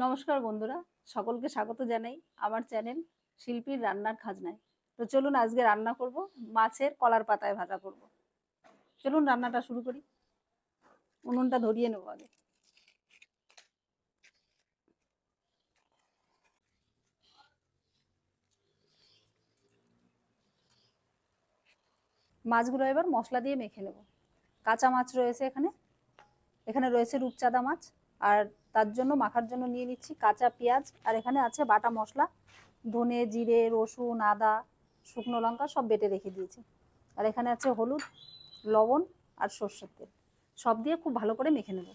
নমস্কার বন্ধুরা, সকলকে স্বাগত জানাই আমার চ্যানেল শিল্পীর রান্নার খাজনায়। তো চলুন আজকে রান্না করব মাছের কলার পাতায় ভাজা করব। চলুন রান্নাটা শুরু করি। উনুনটা ধরিয়ে নেব আগে। মাছগুলো এবার মশলা দিয়ে মেখে নেব। কাঁচা মাছ রয়েছে এখানে রয়েছে রূপচাঁদা মাছ, আর তার জন্য মাখার জন্য নিয়ে নিচ্ছি কাঁচা পেঁয়াজ, আর এখানে আছে বাটা মশলা, ধনে, জিরে, রসুন, আদা, শুকনো লঙ্কা সব বেটে রেখে দিয়েছি। আর এখানে আছে হলুদ, লবণ আর সর্ষের তেল, সব দিয়ে খুব ভালো করে মেখে নেব।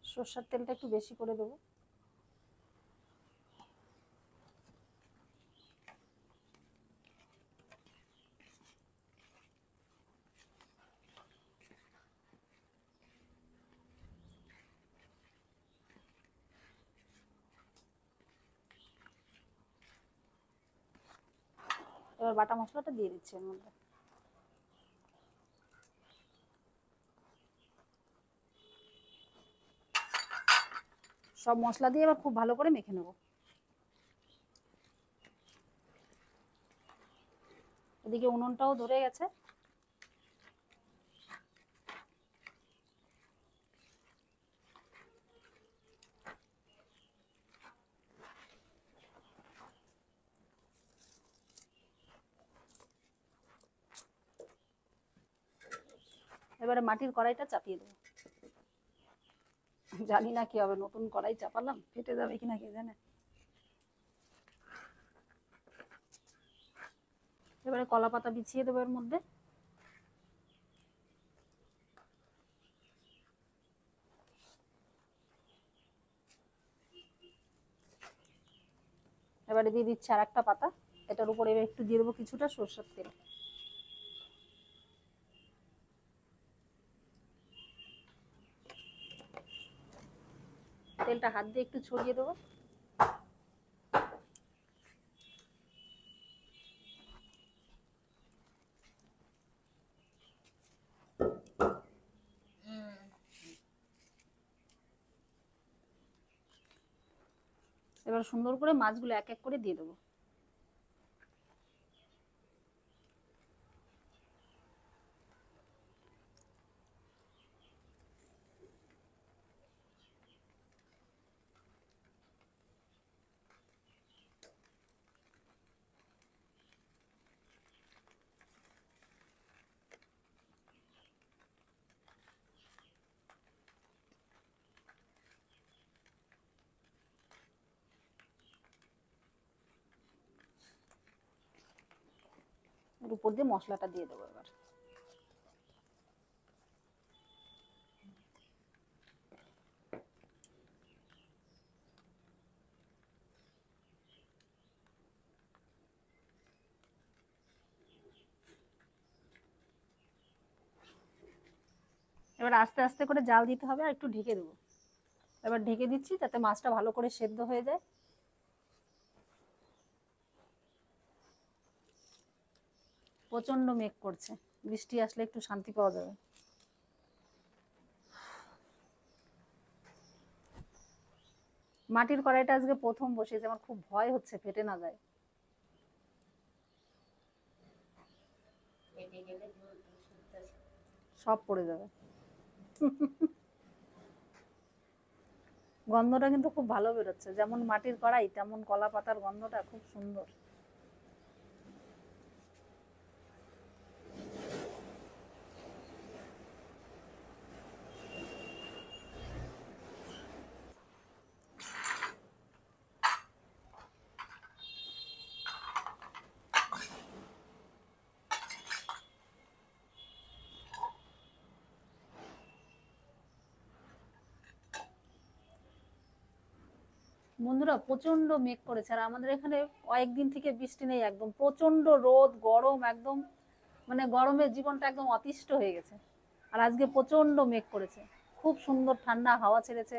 সর্ষের তেলটা একটু বেশি করে দেবো। এবার বাটা মশলাটা দিয়ে দিচ্ছি এর মধ্যে। সব মশলা দিয়ে এবার খুব ভালো করে মেখে নেব। এদিকে উনুনটাও ধরে গেছে। এবারে মাটির কড়াইটা চাপিয়ে দেবো। জানি না কি হবে, নতুন কড়াই চাপালাম, ফেটে যাবে কিনা কে জানে। এবারে কলা পাতা বিছিয়ে দেবো এর মধ্যে। এবারে দিয়ে দিচ্ছি আর একটা পাতা, এটার উপরে এবার একটু দিয়ে দেবো কিছুটা সরষের তেল। তেলটা হাত দিয়ে একটু ছড়িয়ে দেবো। এবার সুন্দর করে মাছগুলো এক এক করে দিয়ে দেবো। এর উপর দিয়ে মশলাটা দিয়ে দেবো এবার। এবার আস্তে আস্তে করে জাল দিতে হবে, আর একটু ঢেকে দেবো। এবার ঢেকে দিচ্ছি যাতে মাছটা ভালো করে সেদ্ধ হয়ে যায়। প্রচন্ড মেঘ করছে, বৃষ্টি আসলে একটু শান্তি পাওয়া যাবে। মাটির কড়াইটা আজকে প্রথম বসিয়েছি, আমার খুব ভয় হচ্ছে ফেটে না যায়। সব পড়ে যাবে। গন্ধটা কিন্তু খুব ভালো বেরোচ্ছে, যেমন মাটির কড়াই তেমন কলা পাতার গন্ধটা খুব সুন্দর। বন্ধুরা প্রচন্ড মেঘ করেছে, আর আমাদের এখানে কয়েকদিন থেকে বৃষ্টি নেই, একদম প্রচন্ড রোদ গরম, একদম মানে গরমের জীবনটা একদম অতিষ্ঠ হয়ে গেছে। আর আজকে প্রচন্ড মেঘ করেছে, খুব সুন্দর ঠান্ডা হাওয়া ছেড়েছে।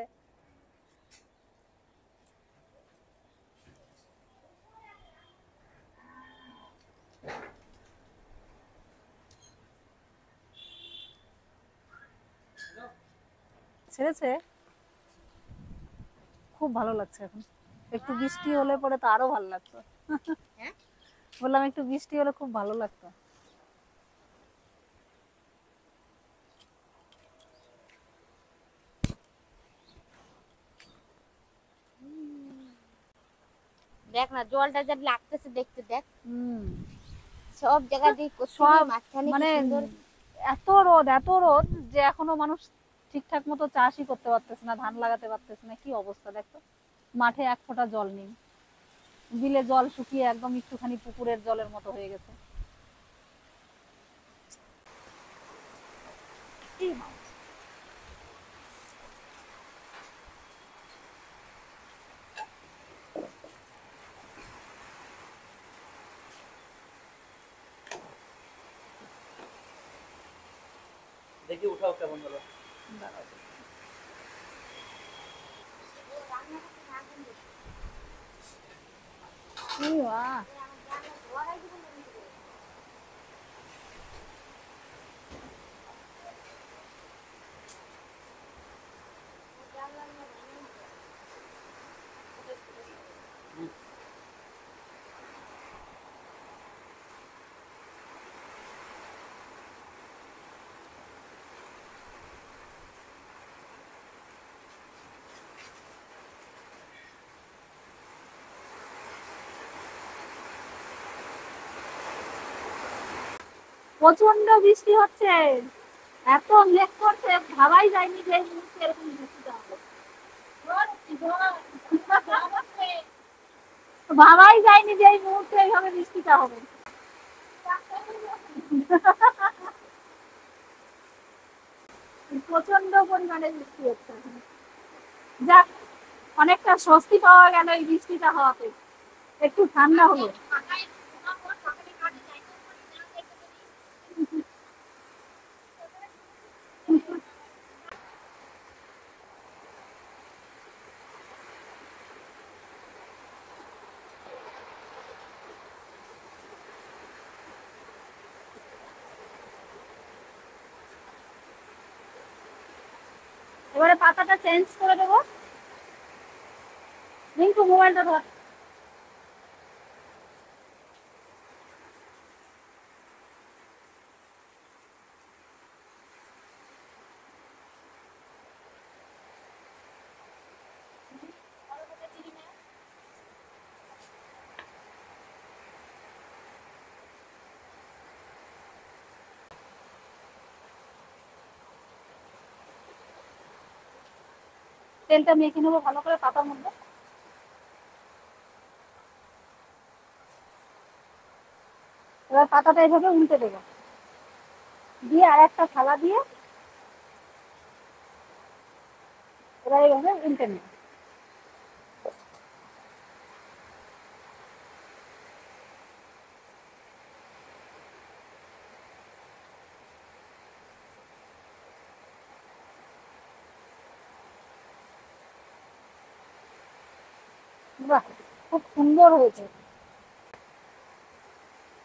ছেড়েছে, খুব ভালো লাগছে এখন। একটু বৃষ্টি হলে পরে তো আরো ভালো লাগতো। বললাম একটু বৃষ্টি হলে খুব ভালো লাগতো। দেখ না জলটা যা লাগতেছে, দেখতে দেখ। সব জায়গা দিয়ে সব মাঝখানে মানে সুন্দর। এত রোদ যে এখনো মানুষ ঠিকঠাক মতো চাষই করতে পারতেছে না, ধান লাগাতে পারতেছে না। কি অবস্থা দেখো, মাঠে এক ফোঁটা জল নেই, বিলে জল শুকিয়ে একদম একটুখানি পুকুরের জলের মতো হয়ে গেছে। দেখি উঠাও কেমন হলো। প্রচন্ড বৃষ্টি হচ্ছে, এত মেঘ করছে, ভাবাই যায়নি যে এই মুহূর্তে এরকম বৃষ্টিটা হবে। ভাবাই যায়নি যে এই মুহূর্তে এইভাবে বৃষ্টিটা হবে। প্রচন্ড পরিমাণে বৃষ্টি হচ্ছে। যাক, অনেকটা স্বস্তি পাওয়া গেল এই বৃষ্টিটা হওয়াতে, একটু ঠান্ডা হলো। এবারে পাতাটা চেঞ্জ করে দেবো। রিঙ্কু মোবাইলটা ধর। তেলটা মেখে নেবো ভালো করে পাতার মধ্যে। এবার পাতাটা এইভাবে উল্টে দেবো, দিয়ে আর একটা থালা দিয়ে এবার এইভাবে উল্টে নেবো। বাহ, খুব সুন্দর হয়েছে।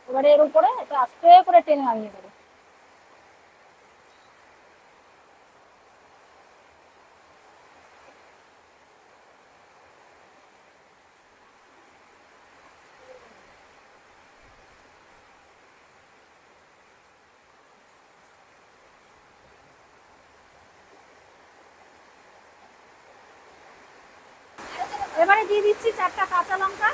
এবারে এর উপরে এটা আস্তে করে তেল নামিয়ে দেবো। এবারে দিয়ে দিচ্ছি 4টা কাঁচা লঙ্কা।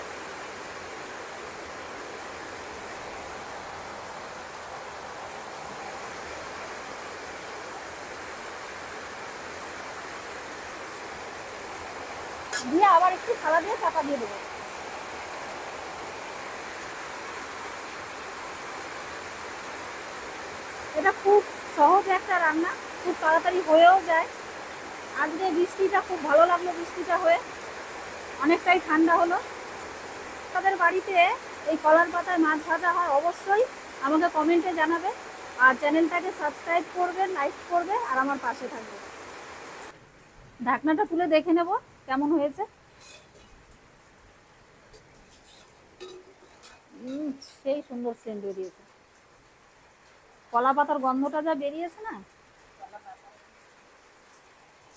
দিয়ে আবার একটু থালা দিয়ে চাপা দিয়ে দেবো। এটা খুব সহজ একটা রান্না, খুব তাড়াতাড়ি হয়েও যায়। আজকে বৃষ্টিটা খুব ভালো লাগলো, বৃষ্টিটা হয়ে অনেকটাই ঠান্ডা হলো। তাদের বাড়িতে এই কলার পাতায় মাছ ভাজা হয় অবশ্যই আমাকে কমেন্টে জানাবে, আর চ্যানেলটাকে সাবস্ক্রাইব করবে, লাইক করবে, আর আমার পাশে থাকবে। ঢাকনাটা তুলে দেখে নেব কেমন হয়েছে। সেই সুন্দর সেন্ট বেরিয়েছে, কলা পাতার গন্ধটা যা বেরিয়েছে না,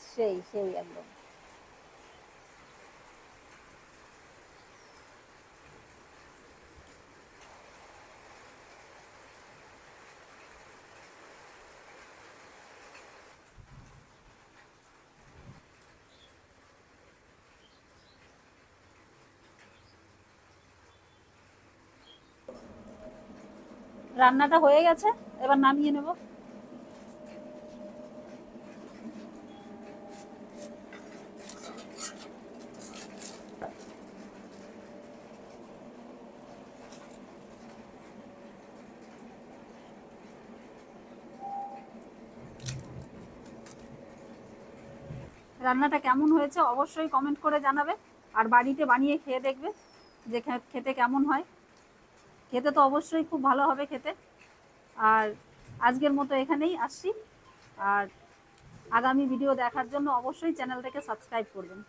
সেই সেই একদম। রান্নাটা হয়ে গেছে, এবার নামিয়ে নেব। রান্নাটা কেমন হয়েছে অবশ্যই কমেন্ট করে জানাবে, আর বাড়িতে বানিয়ে খেয়ে দেখবে যে খেতে কেমন হয়। খেতে তো অবশ্যই খুব ভালো হবে খেতে। আর আজকের মতো এখানেই আসছি, আর আগামী ভিডিও দেখার জন্য অবশ্যই চ্যানেলটাকে সাবস্ক্রাইব করবেন।